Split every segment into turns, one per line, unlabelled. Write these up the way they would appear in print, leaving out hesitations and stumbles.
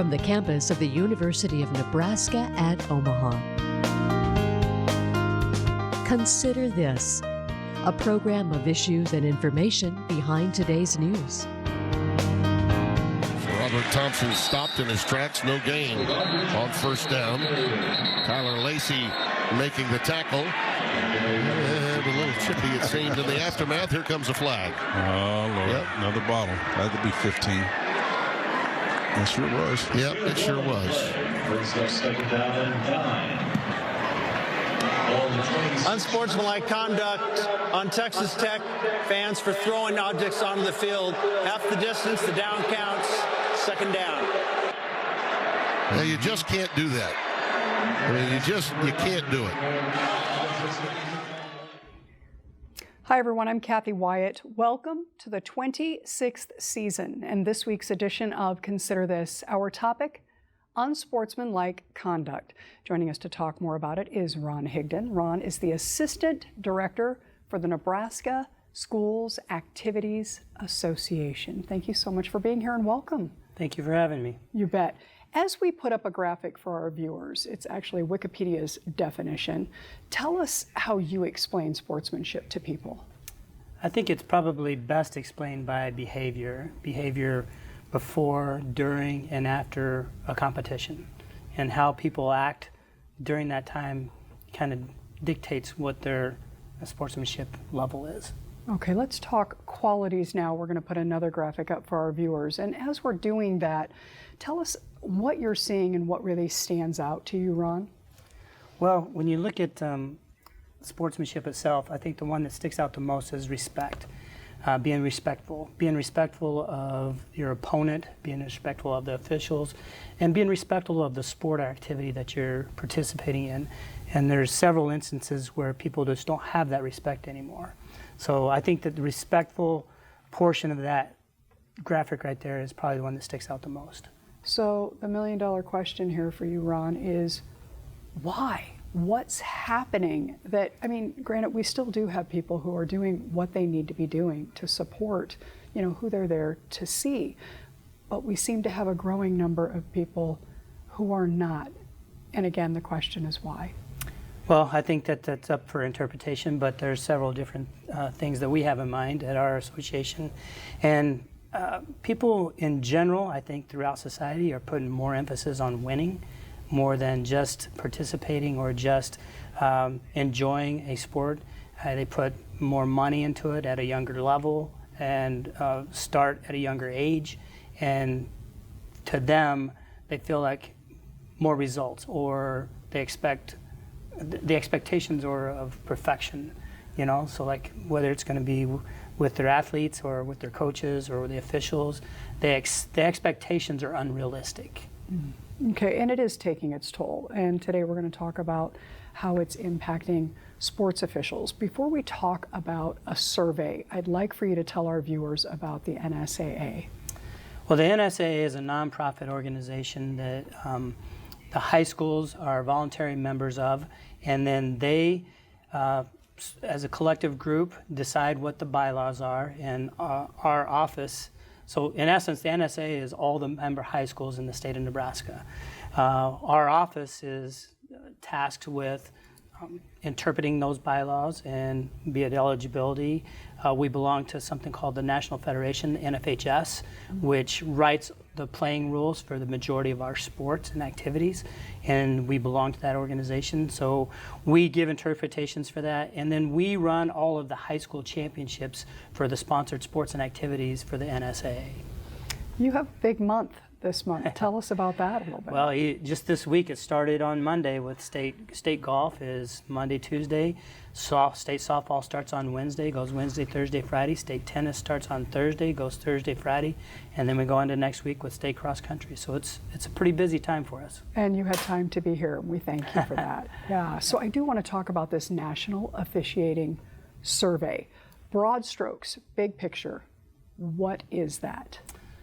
from the campus of the University of Nebraska at Omaha. Consider This, a program of issues and information behind today's news.
Robert Thompson stopped in his tracks, no gain on first down. Tyler Lacey making the tackle. And a little chippy, it seemed, in the aftermath. Here comes a flag.
Oh, Lord. Yep. Another bottle. That could be 15. It sure was.
Yep, it sure was.
Brings up second down and 9.
Unsportsmanlike conduct on Texas Tech fans for throwing objects onto the field. Half the distance, the down counts. Second down.
Now, you just can't do that. I mean, you can't do it.
Hi, everyone. I'm Kathy Wyatt. Welcome to the 26th season and this week's edition of Consider This. Our topic, unsportsmanlike conduct. Joining us to talk more about it is Ron Higdon. Ron is the Assistant Director for the Nebraska Schools Activities Association. Thank you so much for being here and welcome.
Thank you for having me.
You bet. As we put up a graphic for our viewers, it's actually Wikipedia's definition. Tell us how you explain sportsmanship to people.
I think it's probably best explained by behavior. Behavior before, during, and after a competition. And how people act during that time kind of dictates what their sportsmanship level is.
Okay, let's talk qualities now. We're going to put another graphic up for our viewers. And as we're doing that, tell us what you're seeing and what really stands out to you, Ron.
Well, when you look at sportsmanship itself, I think the one that sticks out the most is respect. Being respectful of your opponent, being respectful of the officials, and being respectful of the sport or activity that you're participating in. And there's several instances where people just don't have that respect anymore. So I think that the respectful portion of that graphic right there is probably the one that sticks out the most.
So the million-dollar question here for you, Ron, is why? What's happening that, I mean, granted, we still do have people who are doing what they need to be doing to support, who they're there to see. But we seem to have a growing number of people who are not. And again, the question is why?
Well, I think that that's up for interpretation, but there's several different things that we have in mind at our association. And people in general, I think throughout society, are putting more emphasis on winning more than just participating or just enjoying a sport. They put more money into it at a younger level and start at a younger age. And to them, they feel like more results, or they expect the expectations are of perfection, so like whether it's going to be with their athletes or with their coaches or the officials, the expectations are unrealistic.
Okay, and it is taking its toll. And today we're going to talk about how it's impacting sports officials. Before we talk about a survey, I'd like for you to tell our viewers about the NSAA.
Well, the NSAA is a nonprofit organization that the high schools are voluntary members of, and then they, as a collective group, decide what the bylaws are, and our office. So in essence, the NSAA is all the member high schools in the state of Nebraska. Our office is tasked with interpreting those bylaws and be it eligibility. We belong to something called the National Federation, the NFHS, which writes the playing rules for the majority of our sports and activities, and we belong to that organization. So we give interpretations for that, and then we run all of the high school championships for the sponsored sports and activities for the NSAA.
You have a big month this month. Tell us about that a little bit.
Well, just this week it started on Monday with state golf is Monday, Tuesday. State softball starts on Wednesday, goes Wednesday, Thursday, Friday. State tennis starts on Thursday, goes Thursday, Friday, and then we go into next week with state cross country. So it's a pretty busy time for us.
And you had time to be here. We thank you for that. Yeah. So I do want to talk about this National Officiating Survey. Broad strokes, big picture. What is that?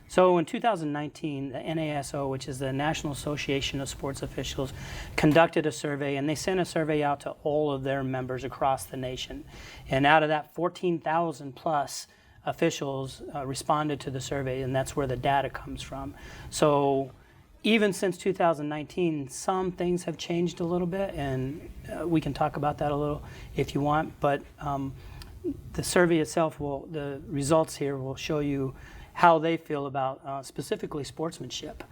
So in 2019, the NASO, which is the National Association of Sports Officials, conducted a survey, and they sent a survey out to all of their members across the nation. And out of that, 14,000 plus officials responded to the survey, and that's where the data comes from. So even since 2019, some things have changed a little bit, and we can talk about that a little if you want. But the survey itself the results here will show you how they feel about specifically sportsmanship.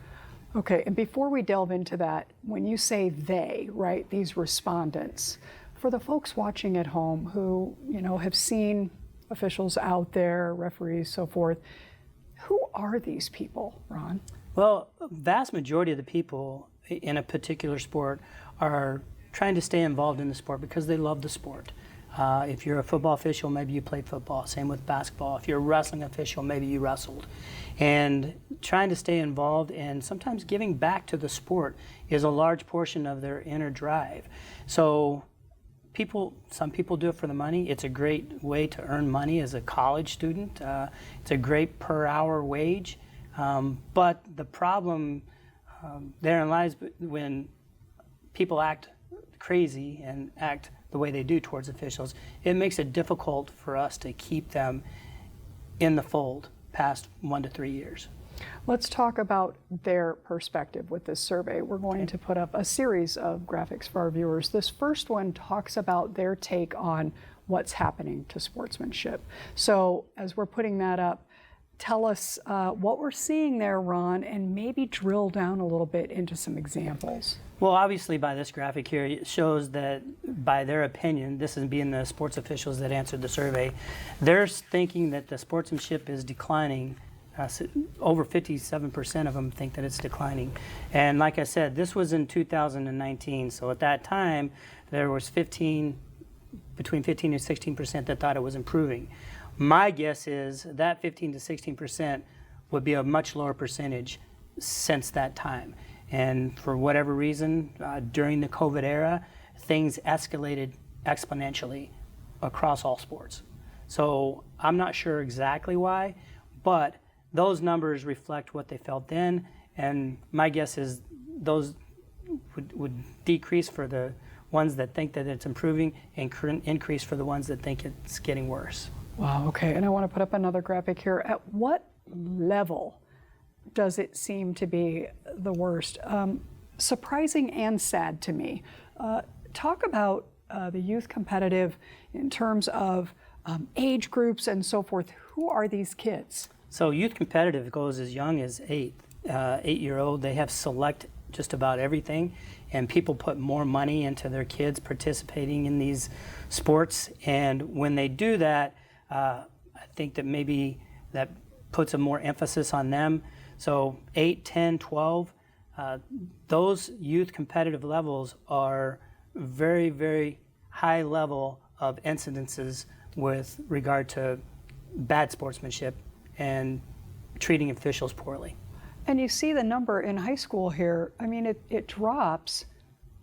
Okay, and before we delve into that, when you say they, right, these respondents, for the folks watching at home who, have seen officials out there, referees, so forth, who are these people, Ron?
Well, a vast majority of the people in a particular sport are trying to stay involved in the sport because they love the sport. If you're a football official, maybe you played football. Same with basketball. If you're a wrestling official, maybe you wrestled. And trying to stay involved and sometimes giving back to the sport is a large portion of their inner drive. So some people do it for the money. It's a great way to earn money as a college student. It's a great per hour wage. But the problem therein lies when people act crazy and act the way they do towards officials. It makes it difficult for us to keep them in the fold past 1 to 3 years.
Let's talk about their perspective with this survey. We're going to put up a series of graphics for our viewers. This first one talks about their take on what's happening to sportsmanship. So as we're putting that up, tell us what we're seeing there, Ron, and maybe drill down a little bit into some examples.
Well, obviously by this graphic here, it shows that by their opinion, this is being the sports officials that answered the survey, they're thinking that the sportsmanship is declining. Over 57% of them think that it's declining. And like I said, this was in 2019. So at that time, there was between 15 and 16% that thought it was improving. My guess is that 15 to 16% would be a much lower percentage since that time. And for whatever reason, during the COVID era, things escalated exponentially across all sports. So I'm not sure exactly why, but those numbers reflect what they felt then. And my guess is those would decrease for the ones that think that it's improving and increase for the ones that think it's getting worse.
Wow, okay, and I want to put up another graphic here. At what level does it seem to be the worst? Surprising and sad to me. Talk about the youth competitive in terms of age groups and so forth. Who are these kids?
So youth competitive goes as young as 8-year-old. They have select just about everything, and people put more money into their kids participating in these sports. And when they do that, I think that maybe that puts a more emphasis on them. So 8, 10, 12, those youth competitive levels are very, very high level of incidences with regard to bad sportsmanship and treating officials poorly.
And you see the number in high school here. I mean, it drops.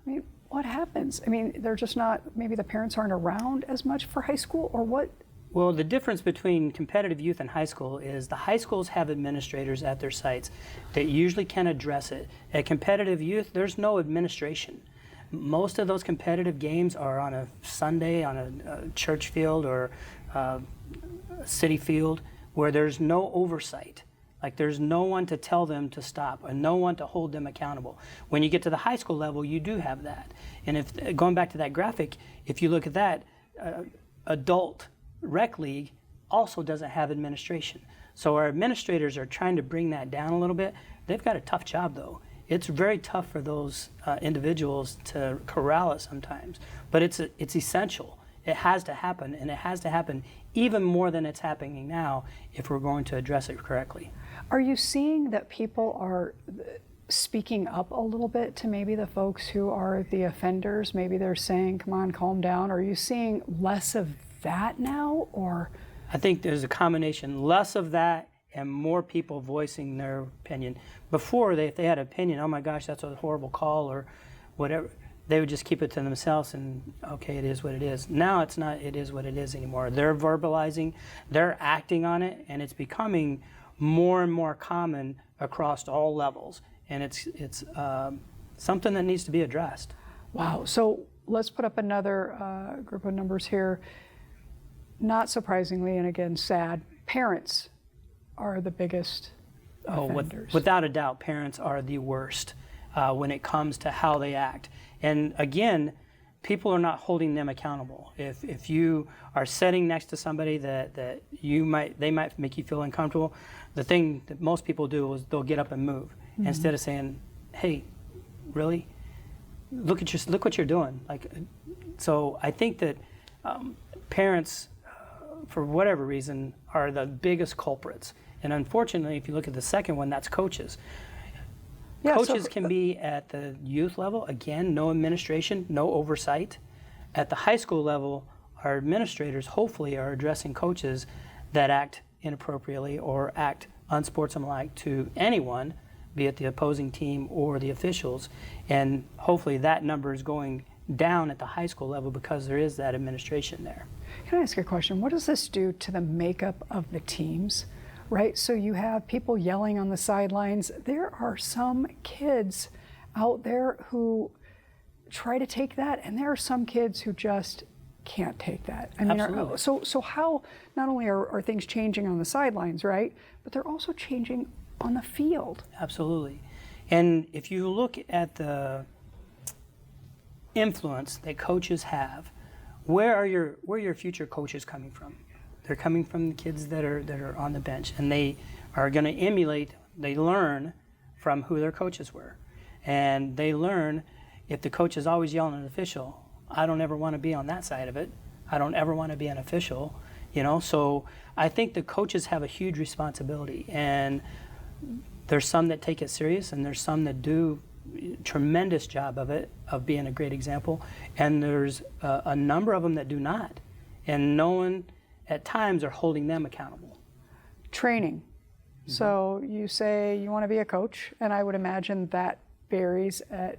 I mean, what happens? I mean, they're just not, maybe the parents aren't around as much for high school, or what?
Well, the difference between competitive youth and high school is the high schools have administrators at their sites that usually can address it. At competitive youth, there's no administration. Most of those competitive games are on a Sunday on a church field or a city field where there's no oversight. Like, there's no one to tell them to stop and no one to hold them accountable. When you get to the high school level, you do have that. And if going back to that graphic, if you look at that, adult rec league also doesn't have administration. So our administrators are trying to bring that down a little bit. They've got a tough job, though. It's very tough for those individuals to corral it sometimes, but it's essential. It has to happen, and it has to happen even more than it's happening now if we're going to address it correctly.
Are you seeing that people are speaking up a little bit to maybe the folks who are the offenders? Maybe they're saying, come on, calm down. Are you seeing less of that now, or?
I think there's a combination, less of that and more people voicing their opinion. Before, if they had an opinion, oh my gosh, that's a horrible call or whatever, they would just keep it to themselves and, okay, it is what it is. Now it's not it is what it is anymore. They're verbalizing, they're acting on it, and it's becoming more and more common across all levels. And it's something that needs to be addressed.
Wow, so let's put up another group of numbers here. Not surprisingly, and again, sad, parents are the biggest offenders?
Without a doubt, parents are the worst when it comes to how they act. And again, people are not holding them accountable. If you are sitting next to somebody that they might make you feel uncomfortable, the thing that most people do is they'll get up and move instead of saying, "Hey, really? Look what you're doing." So I think that parents, for whatever reason, are the biggest culprits. And unfortunately, if you look at the second one, that's coaches.
Yeah,
Coaches can be at the youth level, again, no administration, no oversight. At the high school level, our administrators hopefully are addressing coaches that act inappropriately or act unsportsmanlike to anyone, be it the opposing team or the officials. And hopefully that number is going down at the high school level because there is that administration there.
Can I ask a question? What does this do to the makeup of the teams? Right, so you have people yelling on the sidelines. There are some kids out there who try to take that, and there are some kids who just can't take that. I mean,
Absolutely.
so how not only are things changing on the sidelines, right, but they're also changing on the field.
Absolutely. And if you look at the influence that coaches have, where are your future coaches coming from? They're coming from the kids that are on the bench, and they are going to emulate. They learn from who their coaches were, and they learn if the coach is always yelling at an official. I don't ever want to be on that side of it. I don't ever want to be an official, So I think the coaches have a huge responsibility, and there's some that take it serious, and there's some that do a tremendous job of being a great example, and there's a number of them that do not, and no one at times are holding them accountable.
Training. So you say you want to be a coach, and I would imagine that varies at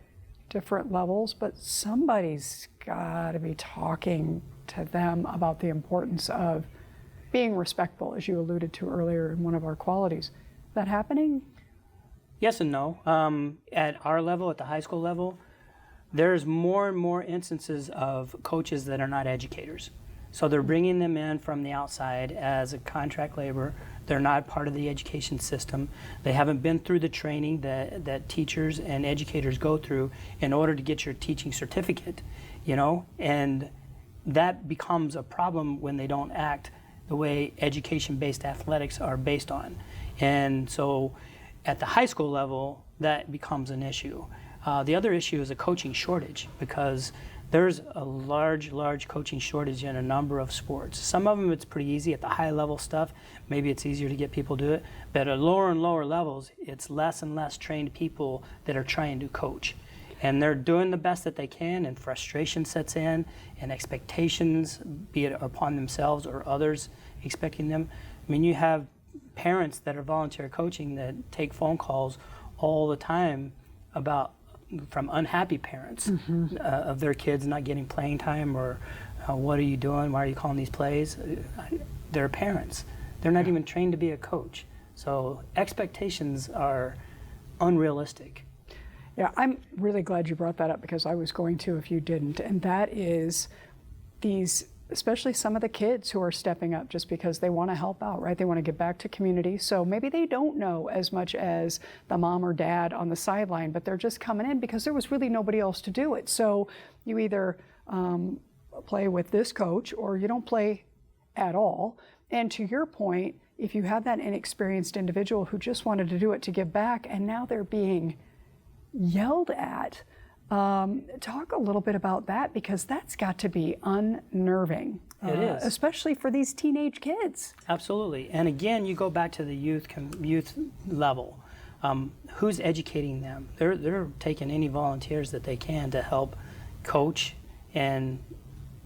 different levels, but somebody's got to be talking to them about the importance of being respectful, as you alluded to earlier in one of our qualities. Is that happening?
Yes and no. At our level, at the high school level, there's more and more instances of coaches that are not educators. So they're bringing them in from the outside as a contract laborer. They're not part of the education system. They haven't been through the training that teachers and educators go through in order to get your teaching certificate, and that becomes a problem when they don't act the way education-based athletics are based on. And so at the high school level, that becomes an issue. The other issue is a coaching shortage, because there's a large coaching shortage in a number of sports. Some of them it's pretty easy at the high level stuff. Maybe it's easier to get people to do it. But at lower and lower levels, it's less and less trained people that are trying to coach. And they're doing the best that they can, and frustration sets in, and expectations, be it upon themselves or others expecting them. I mean, you have parents that are volunteer coaching that take phone calls all the time from unhappy parents of their kids not getting playing time, or what are you doing? Why are you calling these plays? They're parents. They're not even trained to be a coach. So expectations are unrealistic.
Yeah, I'm really glad you brought that up, because I was going to if you didn't. And that is especially some of the kids who are stepping up just because they want to help out, right? They want to get back to community. So maybe they don't know as much as the mom or dad on the sideline, but they're just coming in because there was really nobody else to do it. So you either play with this coach or you don't play at all. And to your point, if you have that inexperienced individual who just wanted to do it to give back, and now they're being yelled at, talk a little bit about that, because that's got to be unnerving.
It is.
Especially for these teenage kids.
Absolutely. And again, you go back to the youth level. Who's educating them? They're taking any volunteers that they can to help coach and,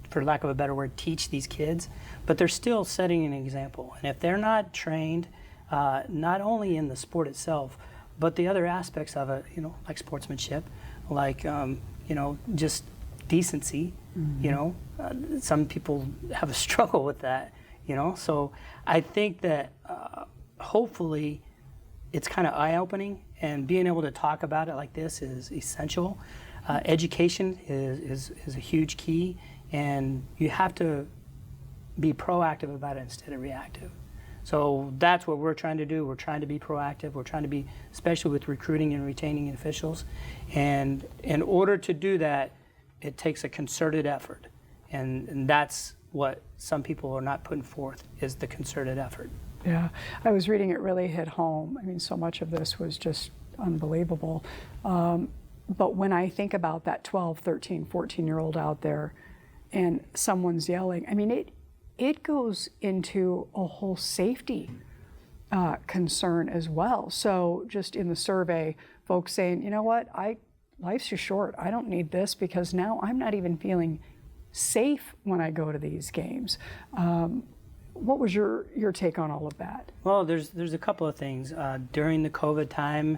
for lack of a better word, teach these kids. But they're still setting an example. And if they're not trained, not only in the sport itself, but the other aspects of it, like sportsmanship, like, just decency, some people have a struggle with that, So I think that hopefully it's kind of eye-opening, and being able to talk about it like this is essential. Education is a huge key, and you have to be proactive about it instead of reactive. So that's what we're trying to do. We're trying to be proactive. We're trying to be, especially with recruiting and retaining officials. And in order to do that, it takes a concerted effort. And that's what some people are not putting forth, is the concerted effort.
Yeah, I was reading, it really hit home. I mean, so much of this was just unbelievable. But when I think about that 12, 13, 14-year-old out there and someone's yelling, I mean, it goes into a whole safety concern as well. So just in the survey, folks saying, you know what, life's too short. I don't need this because now I'm not even feeling safe when I go to these games. What was your take on all of that?
Well, there's a couple of things. During the COVID time,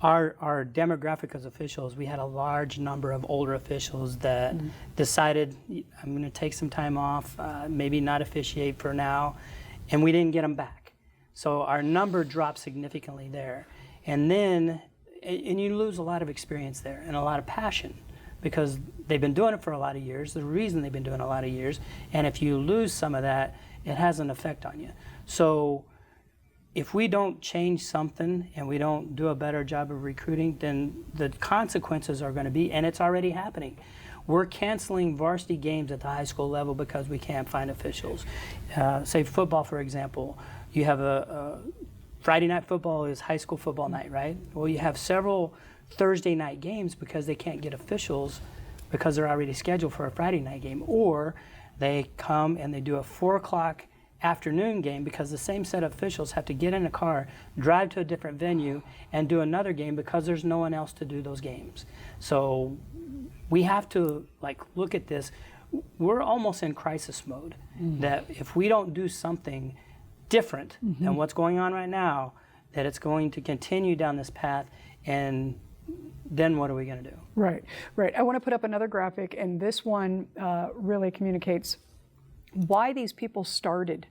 our demographic as officials, we had a large number of older officials that decided, I'm going to take some time off, maybe not officiate for now, and we didn't get them back. So our number dropped significantly there. And then, and you lose a lot of experience there and a lot of passion, because they've been doing it for a lot of years, the reason they've been doing it a lot of years, and if you lose some of that, it has an effect on you. So if we don't change something and we don't do a better job of recruiting, then the consequences are going to be, and it's already happening. We're canceling varsity games at the high school level because we can't find officials. Say football, for example, you have a Friday night football is high school football night, right? Well, you have several Thursday night games because they can't get officials because they're already scheduled for a Friday night game, or they come and they do a 4 o'clock afternoon game because the same set of officials have to get in a car, drive to a different venue, and do another game because there's no one else to do those games. So we have to look at this. We're almost in crisis mode, that if we don't do something different than what's going on right now, that it's going to continue down this path, and then what are we going to do? Right.
I want to put up another graphic, and this one really communicates why these people started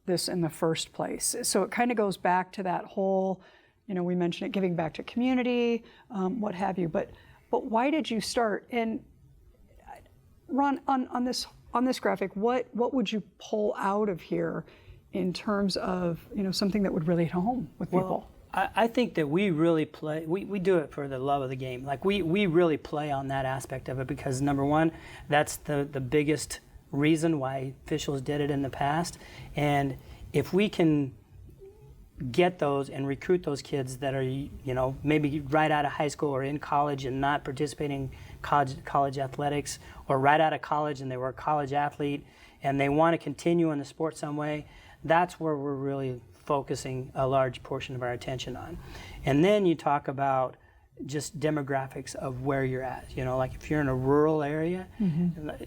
this in the first place. So it kind of goes back to that whole, we mentioned it, giving back to community, what have you. But why did you start? And Ron, on this graphic, what would you pull out of here in terms of something that would really hit home with people?
I think that we really play, we do it for the love of the game. We really play on that aspect of it because, number one, that's the biggest reason why officials did it in the past. And if we can get those and recruit those kids that are, maybe right out of high school or in college and not participating in college athletics, or right out of college and they were a college athlete and they want to continue in the sport some way, that's where we're really focusing a large portion of our attention on. And then you talk about just demographics of where you're at. If you're in a rural area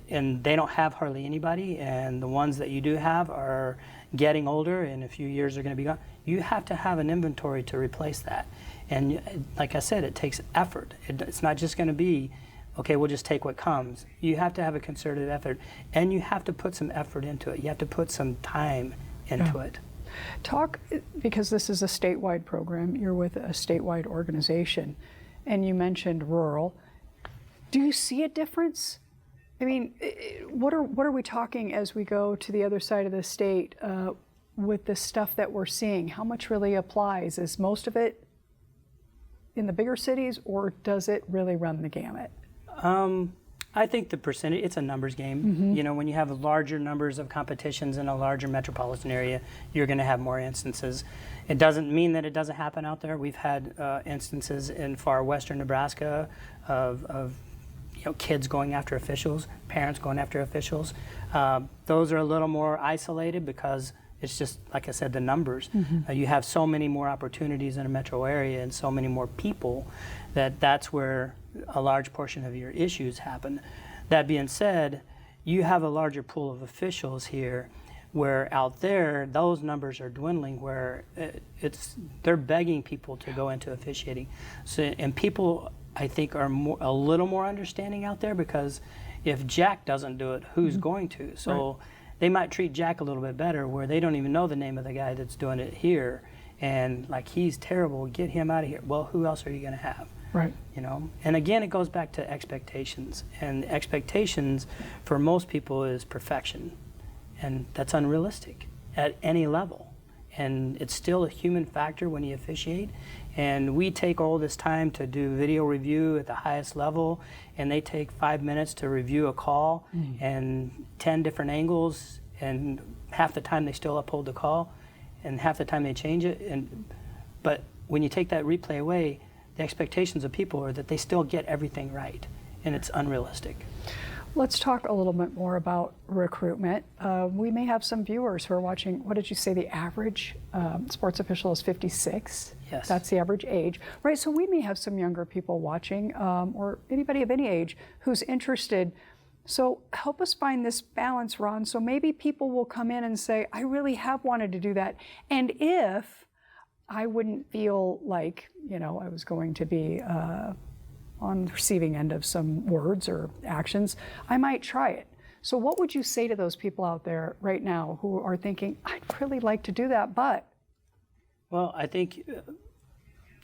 and they don't have hardly anybody, and the ones that you do have are getting older, in a few years are going to be gone, you have to have an inventory to replace that. And like I said, it takes effort. It's not just going to be, okay, we'll just take what comes. You have to have a concerted effort, and you have to put some effort into it. You have to put some time into it.
Talk, because this is a statewide program, you're with a statewide organization, and you mentioned rural. Do you see a difference? I mean, what are we talking as we go to the other side of the state with the stuff that we're seeing? How much really applies? Is most of it in the bigger cities, or does it really run the gamut?
I think the percentage, it's a numbers game. When you have larger numbers of competitions in a larger metropolitan area, you're going to have more instances. It doesn't mean that it doesn't happen out there. We've had instances in far western Nebraska of kids going after officials, parents going after officials. Those are a little more isolated because it's just, like I said, the numbers. You have so many more opportunities in a metro area and so many more people that's where a large portion of your issues happen. That being said, you have a larger pool of officials here, where out there those numbers are dwindling, where they're begging people to go into officiating. So, and people, I think, are a little more understanding out there, because if Jack doesn't do it, who's going to? So they might treat Jack a little bit better, where they don't even know the name of the guy that's doing it here, and he's terrible, get him out of here. Well, who else are you going to have?
Right.
And again, it goes back to expectations. And expectations for most people is perfection. And that's unrealistic at any level. and it's still a human factor when you officiate. And we take all this time to do video review at the highest level, and they take 5 minutes to review a call and 10 different angles, and half the time they still uphold the call, and half the time they change it. But when you take that replay away, the expectations of people are that they still get everything right, and it's unrealistic.
Let's talk a little bit more about recruitment. We may have some viewers who are watching. What did you say the average sports official is 56?
Yes.
That's the average age, right? So we may have some younger people watching, or anybody of any age who's interested. So help us find this balance, Ron. So maybe people will come in and say, I really have wanted to do that. And if I wouldn't feel like, I was going to be on the receiving end of some words or actions, I might try it. So what would you say to those people out there right now who are thinking, I'd really like to do that, but?
Well, I think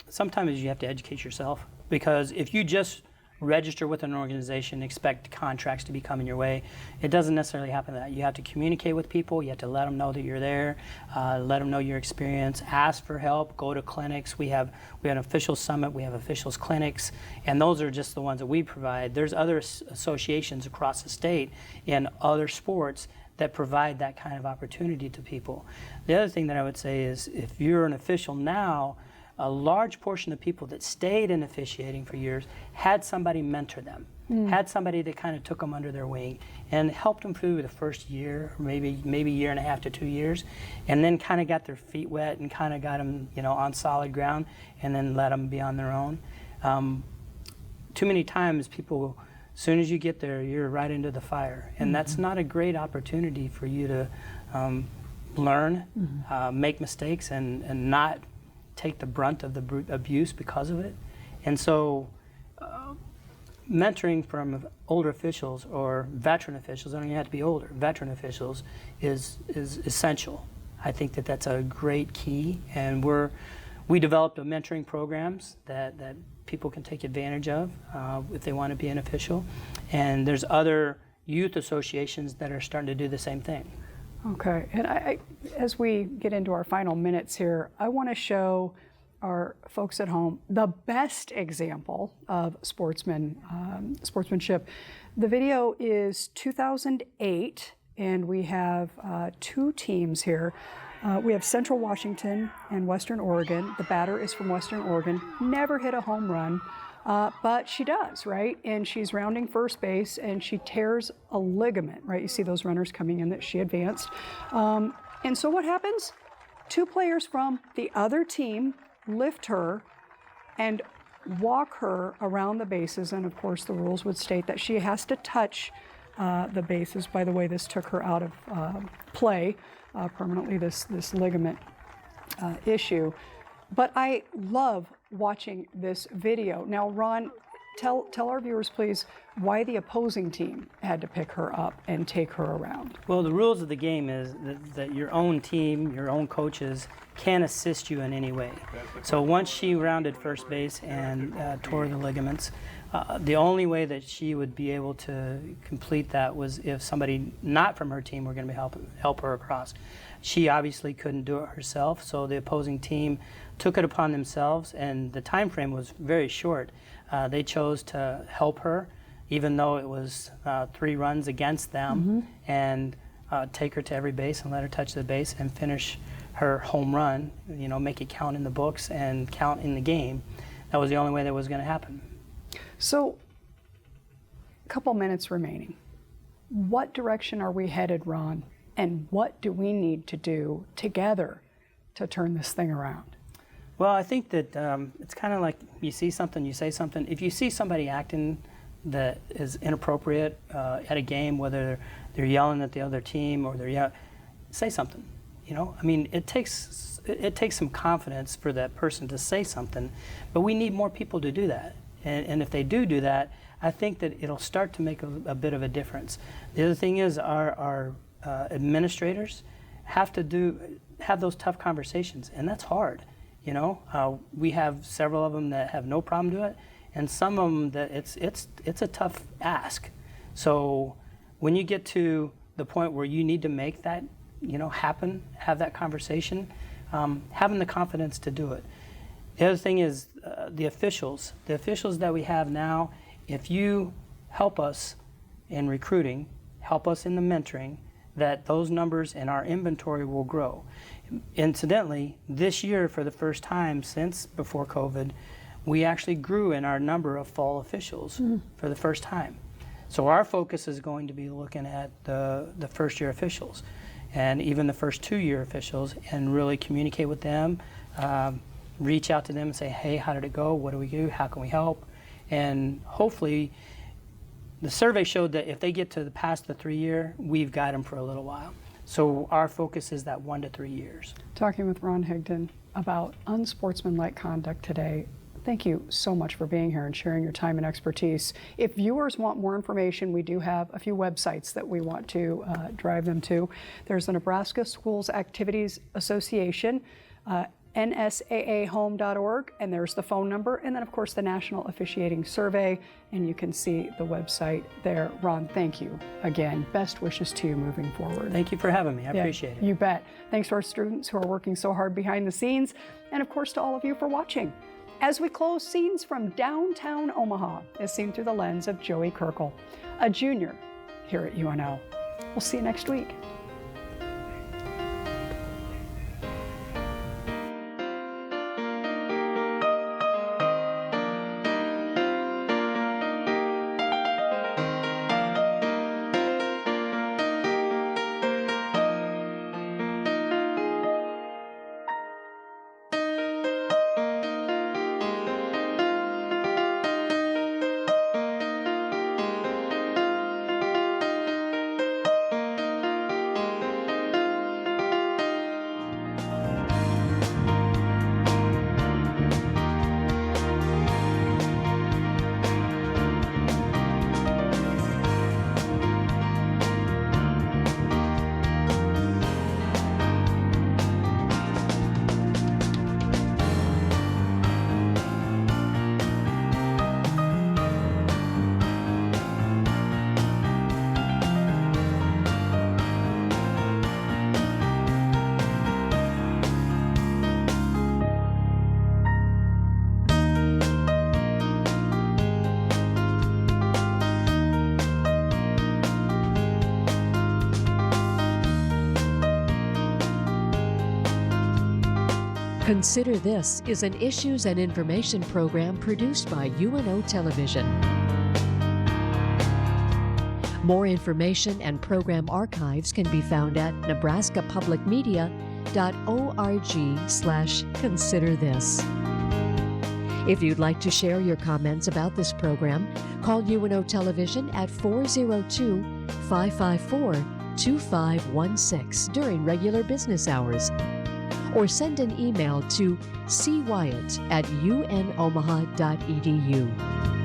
sometimes you have to educate yourself, because if you just register with an organization, expect contracts to be coming your way, it doesn't necessarily happen that. You have to communicate with people, you have to let them know that you're there, let them know your experience, ask for help, go to clinics. We have an official summit, we have officials clinics, and those are just the ones that we provide. There's other associations across the state in other sports that provide that kind of opportunity to people. The other thing that I would say is, if you're an official now, a large portion of people that stayed in officiating for years had somebody mentor them, had somebody that kind of took them under their wing and helped them through the first year, or maybe year and a half to 2 years, and then kind of got their feet wet and kind of got them, on solid ground, and then let them be on their own. Too many times people, as soon as you get there, you're right into the fire, and that's not a great opportunity for you to learn, make mistakes, and not take the brunt of the abuse because of it. And so mentoring from older officials or veteran officials, I don't even have to be older, veteran officials is essential. I think that that's a great key, and we developed a mentoring programs that people can take advantage of if they want to be an official. And there's other youth associations that are starting to do the same thing.
Okay, and I, as we get into our final minutes here, I want to show our folks at home the best example of sportsmanship. The video is 2008, and we have two teams here. We have Central Washington and Western Oregon. The batter is from Western Oregon, never hit a home run. But she does, right? And she's rounding first base, and she tears a ligament, right? You see those runners coming in that she advanced. And so what happens? Two players from the other team lift her and walk her around the bases. And of course, the rules would state that she has to touch the bases. By the way, this took her out of play permanently, this ligament issue. But I love watching this video. Now, Ron, tell our viewers, please, why the opposing team had to pick her up and take her around.
Well, the rules of the game is that your own team, your own coaches can assist you in any way. So once she rounded first base and tore the ligaments, the only way that she would be able to complete that was if somebody not from her team were going to help her across. She obviously couldn't do it herself, so the opposing team took it upon themselves, and the time frame was very short. They chose to help her, even though it was 3 runs against them, and take her to every base and let her touch the base and finish her home run, make it count in the books and count in the game. That was the only way that was going to happen.
So, a couple minutes remaining. What direction are we headed, Ron? And what do we need to do together to turn this thing around?
Well, I think that it's kind of like you see something, you say something. If you see somebody acting that is inappropriate at a game, whether they're yelling at the other team or say something. It takes some confidence for that person to say something, but we need more people to do that. And if they do that, I think that it'll start to make a bit of a difference. The other thing is our administrators have those tough conversations, and that's hard. We have several of them that have no problem doing it, and some of them that it's a tough ask. So when you get to the point where you need to make that happen, have that conversation, having the confidence to do it. The other thing is the officials that we have now. If you help us in recruiting, help us in the mentoring, that those numbers in our inventory will grow. Incidentally, this year, for the first time since before COVID, we actually grew in our number of fall officials for the first time. So our focus is going to be looking at the first-year officials and even the first 2-year officials, and really communicate with them, reach out to them and say, hey, how did it go? What do we do? How can we help? And hopefully, the survey showed that if they get to past the 3-year, we've got them for a little while. So our focus is that 1 to 3 years.
Talking with Ron Higdon about unsportsmanlike conduct today. Thank you so much for being here and sharing your time and expertise. If viewers want more information, we do have a few websites that we want to drive them to. There's the Nebraska Schools Activities Association, nsaahome.org, and there's the phone number, and then of course the National Officiating Survey, and you can see the website there. Ron, thank you again. Best wishes to you moving forward.
Thank you for having me. I appreciate it.
You bet. Thanks to our students who are working so hard behind the scenes, and of course to all of you for watching. As we close, scenes from downtown Omaha is seen through the lens of Joey Kirkle, a junior here at UNO. We'll see you next week.
Consider This is an issues and information program produced by UNO Television. More information and program archives can be found at nebraskapublicmedia.org/considerthis. If you'd like to share your comments about this program, call UNO Television at 402-554-2516 during regular business hours, or send an email to cwyatt@unomaha.edu.